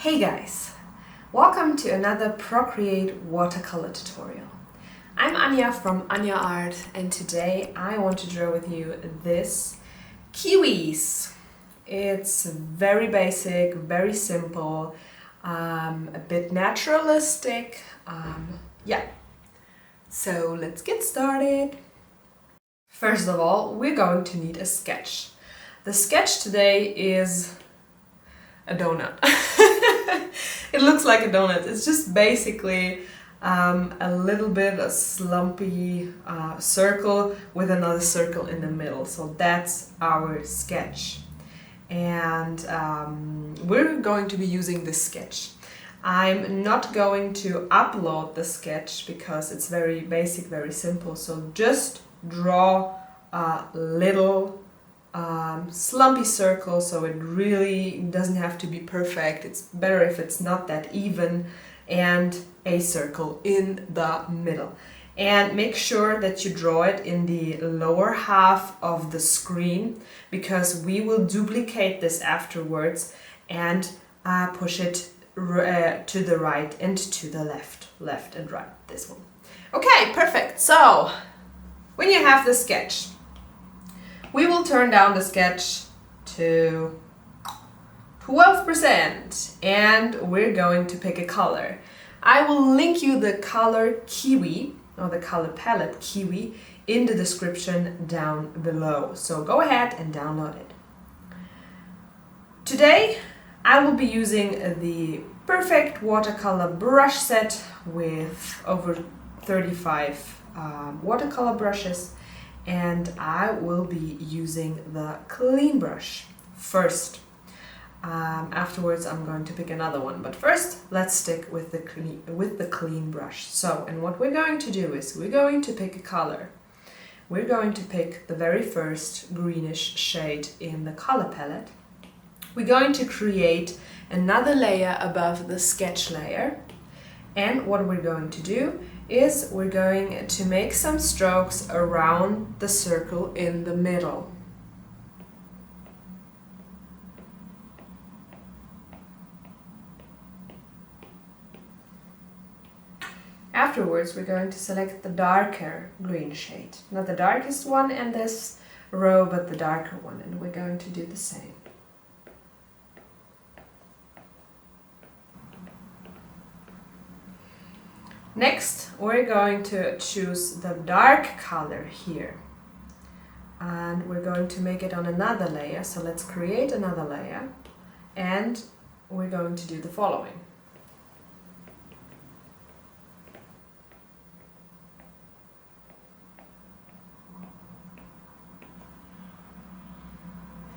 Hey guys, welcome to another Procreate Watercolor tutorial. I'm Anya from Anya Art, and today I want to draw with you this Kiwis. It's very basic, very simple, a bit naturalistic. Yeah, so let's get started. First of all, we're going to need a sketch. The sketch today is a donut. It looks like a donut. It's just basically a little bit a slumpy circle with another circle in the middle. So that's our sketch. And we're going to be using this sketch. I'm not going to upload the sketch because it's very basic, very simple. So just draw a little slumpy circle, so it really doesn't have to be perfect. It's better if it's not that even, and a circle in the middle. And make sure that you draw it in the lower half of the screen, because we will duplicate this afterwards and push it to the right and to the left and right, this one. Okay, perfect. So when you have the sketch, we will turn down the sketch to 12% and we're going to pick a color. I will link you the color Kiwi, or the color palette Kiwi, in the description down below. So go ahead and download it. Today I will be using the Perfect Watercolor brush set with over 35 watercolor brushes. And I will be using the clean brush first. Afterwards I'm going to pick another one, but first let's stick with the clean brush. So, and what we're going to do is we're going to pick a color. We're going to pick the very first greenish shade in the color palette. We're going to create another layer above the sketch layer. And what we're going to do is we're going to make some strokes around the circle in the middle. Afterwards, we're going to select the darker green shade. Not the darkest one in this row, but the darker one, and we're going to do the same. Next, we're going to choose the dark color here, and we're going to make it on another layer. So let's create another layer, and we're going to do the following.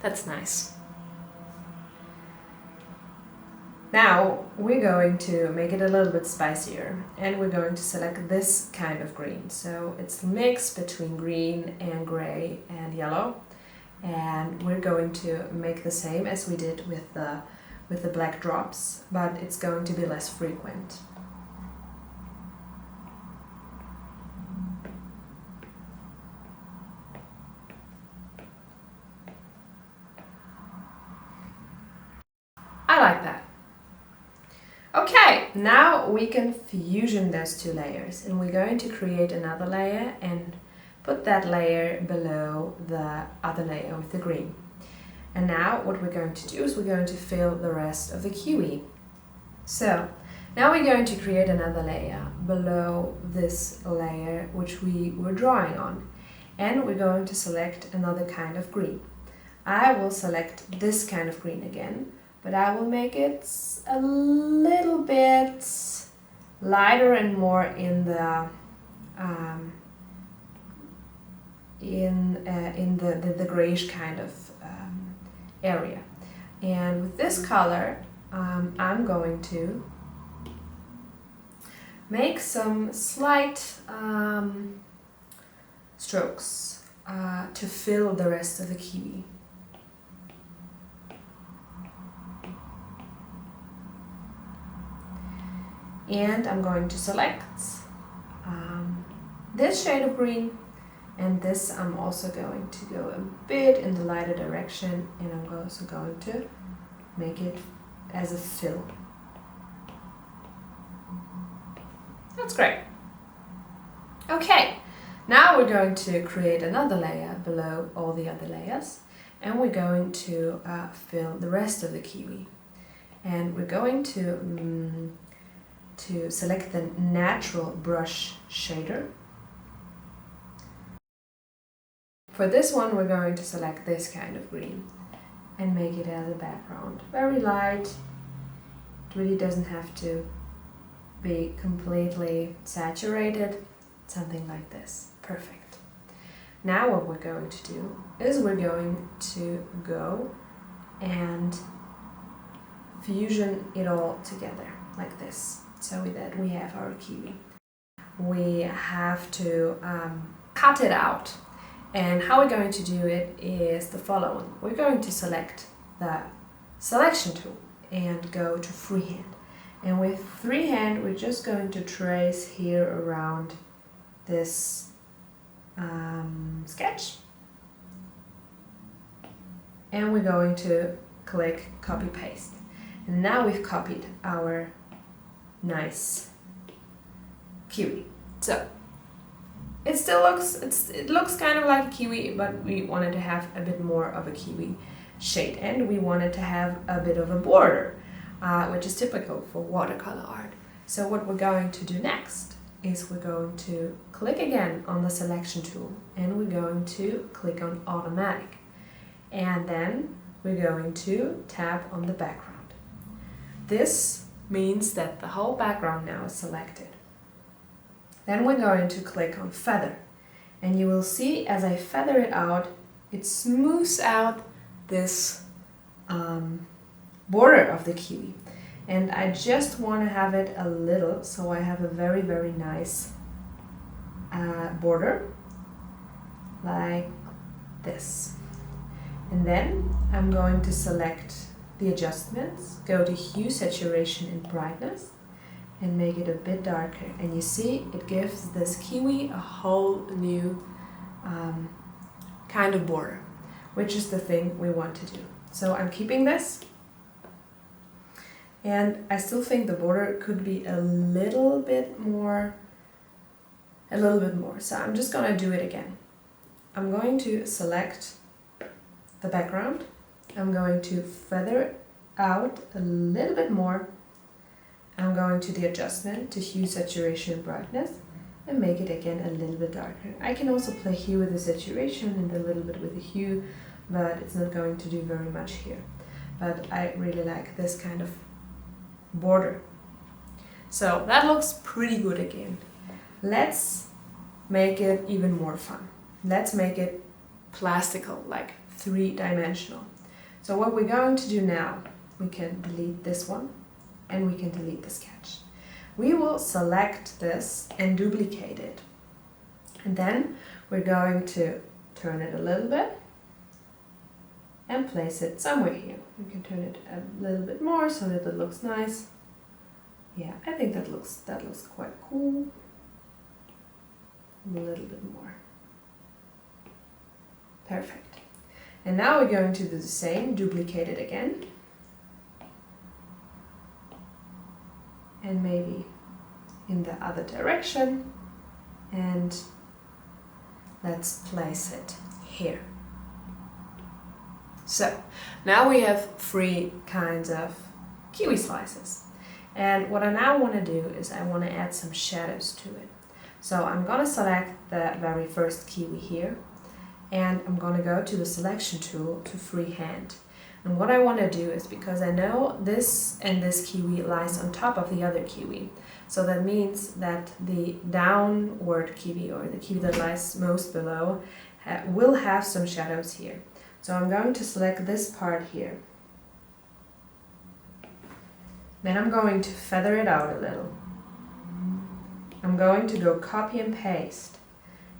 That's nice. Now we're going to make it a little bit spicier, and we're going to select this kind of green. So it's a mix between green and gray and yellow, and we're going to make the same as we did with the black drops, but it's going to be less frequent. I like that. Okay, now we can fusion those two layers, and we're going to create another layer and put that layer below the other layer with the green. And now what we're going to do is we're going to fill the rest of the kiwi. So now we're going to create another layer below this layer which we were drawing on, and we're going to select another kind of green. I will select this kind of green again, but I will make it a little bit lighter and more in the grayish kind of area. And with this color, I'm going to make some slight strokes to fill the rest of the kiwi. And I'm going to select this shade of green, and this I'm also going to go a bit in the lighter direction, and I'm also going to make it as a fill. great. Okay, now we're going to create another layer below all the other layers, and we're going to fill the rest of the kiwi. And we're going to select the natural brush shader. For this one, we're going to select this kind of green and make it as a background. Very light. It really doesn't have to be completely saturated. Something like this. Perfect. Now what we're going to do is we're going to go and fusion it all together like this, so that we have our kiwi. We have to cut it out. And how we're going to do it is the following. We're going to select the selection tool and go to freehand. And with freehand, we're just going to trace here around this sketch. And we're going to click copy paste. And now we've copied our nice kiwi. So it still looks kind of like a kiwi, but we wanted to have a bit more of a kiwi shade, and we wanted to have a bit of a border, which is typical for watercolor art. So what we're going to do next is we're going to click again on the selection tool, and we're going to click on automatic, and then we're going to tap on the background. This means that the whole background now is selected. Then we're going to click on feather, and you will see as I feather it out, it smooths out this border of the kiwi. And I just want to have it a little, so I have a very, very nice border like this. And then I'm going to select the adjustments, go to hue, saturation and brightness, and make it a bit darker. And you see it gives this kiwi a whole new kind of border, which is the thing we want to do. So I'm keeping this, and I still think the border could be a little bit more. So I'm just gonna do it again. I'm going to select the background. I'm going to feather it out a little bit more. I'm going to the adjustment, to hue, saturation and brightness, and make it again a little bit darker. I can also play here with the saturation and a little bit with the hue, but it's not going to do very much here. But I really like this kind of border. So that looks pretty good again. Let's make it even more fun. Let's make it plastical, like three-dimensional. So what we're going to do now, we can delete this one and we can delete the sketch. We will select this and duplicate it. And then we're going to turn it a little bit and place it somewhere here. We can turn it a little bit more so that it looks nice. Yeah, I think that looks quite cool. A little bit more. Perfect. And now we're going to do the same, duplicate it again. And maybe in the other direction. And let's place it here. So now we have three kinds of kiwi slices. And what I now want to do is I want to add some shadows to it. So I'm going to select the very first kiwi here, and I'm going to go to the selection tool to freehand. And what I want to do is, because I know this and this kiwi lies on top of the other kiwi, so that means that the downward kiwi, or the kiwi that lies most below, will have some shadows here. So I'm going to select this part here. Then I'm going to feather it out a little. I'm going to go copy and paste.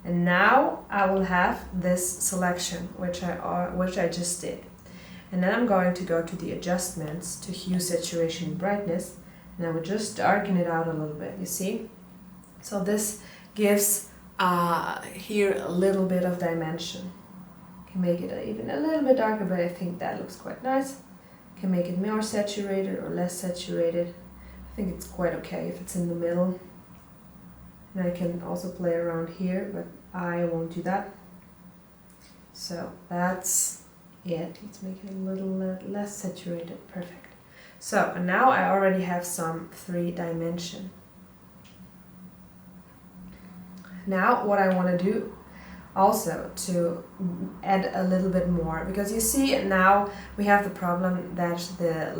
And now I will have this selection, which I just did. And then I'm going to go to the adjustments, to hue, saturation, and brightness, and I will just darken it out a little bit, you see? So this gives here a little bit of dimension. Can make it even a little bit darker, but I think that looks quite nice. Can make it more saturated or less saturated. I think it's quite okay if it's in the middle. And I can also play around here, but I won't do that. So that's it. Let's make it a little less saturated. Perfect. So, and now I already have some 3-dimension. Now what I want to do also to add a little bit more, because you see now we have the problem that the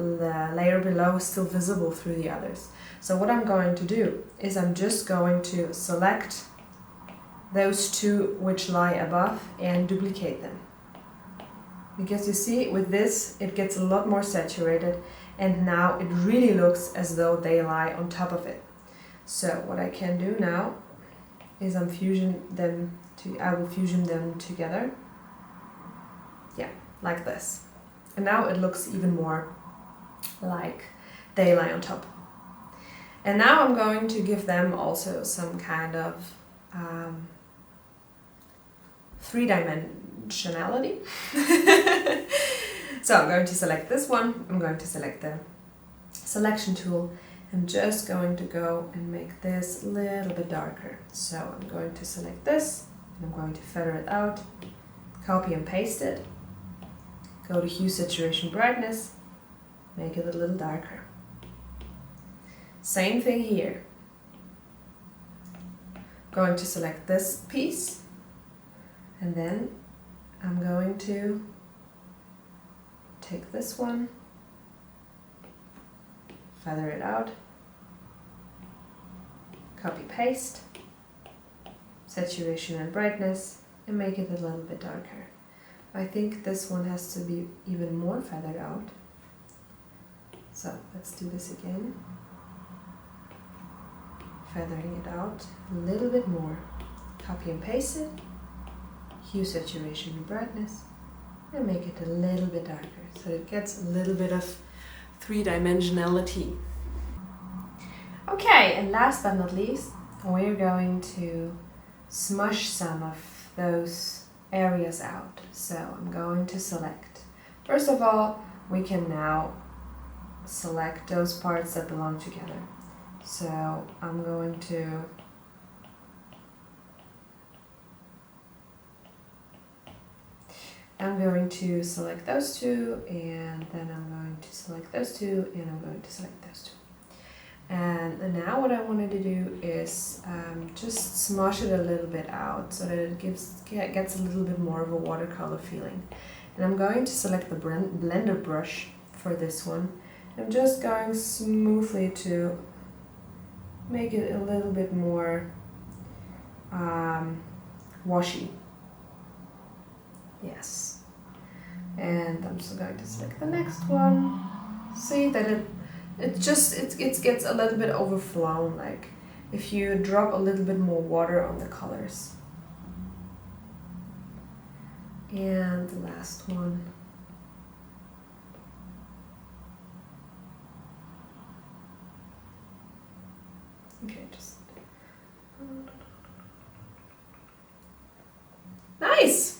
layer below is still visible through the others. So what I'm going to do is I'm just going to select those two which lie above and duplicate them. Because you see with this it gets a lot more saturated, and now it really looks as though they lie on top of it. So what I can do now is I will fusion them together. Yeah, like this. And now it looks even more like they lie on top. And now I'm going to give them also some kind of 3-dimensionality. So I'm going to select this one. I'm going to select the selection tool. I'm just going to go and make this a little bit darker. So I'm going to select this, and I'm going to feather it out, copy and paste it, go to hue, saturation, brightness, make it a little darker. Same thing here. Going to select this piece, and then I'm going to take this one, feather it out, copy paste, saturation and brightness, and make it a little bit darker. I think this one has to be even more feathered out. So let's do this again. Feathering it out a little bit more. Copy and paste it, hue, saturation and brightness, and make it a little bit darker so it gets a little bit of 3-dimensionality. Okay, and last but not least, we're going to smush some of those areas out. So I'm going to select. First of all, we can now select those parts that belong together. So I'm going to select those two, and then I'm going to select those two, and I'm going to select those two. And now what I wanted to do is just smush it a little bit out so that it gets a little bit more of a watercolor feeling. And I'm going to select the blender brush for this one. I'm just going smoothly to make it a little bit more washy. Yes. And I'm just going to select the next one. See that it gets a little bit overflown, like if you drop a little bit more water on the colors. And the last one. Okay, just nice.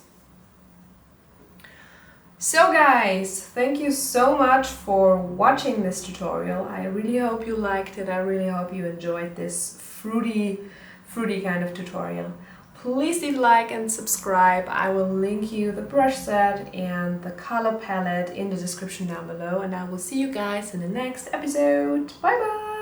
So guys, thank you so much for watching this tutorial. I really hope you liked it. I really hope you enjoyed this fruity kind of tutorial. Please leave a like and subscribe. I will link you the brush set and the color palette in the description down below, and I will see you guys in the next episode. Bye bye!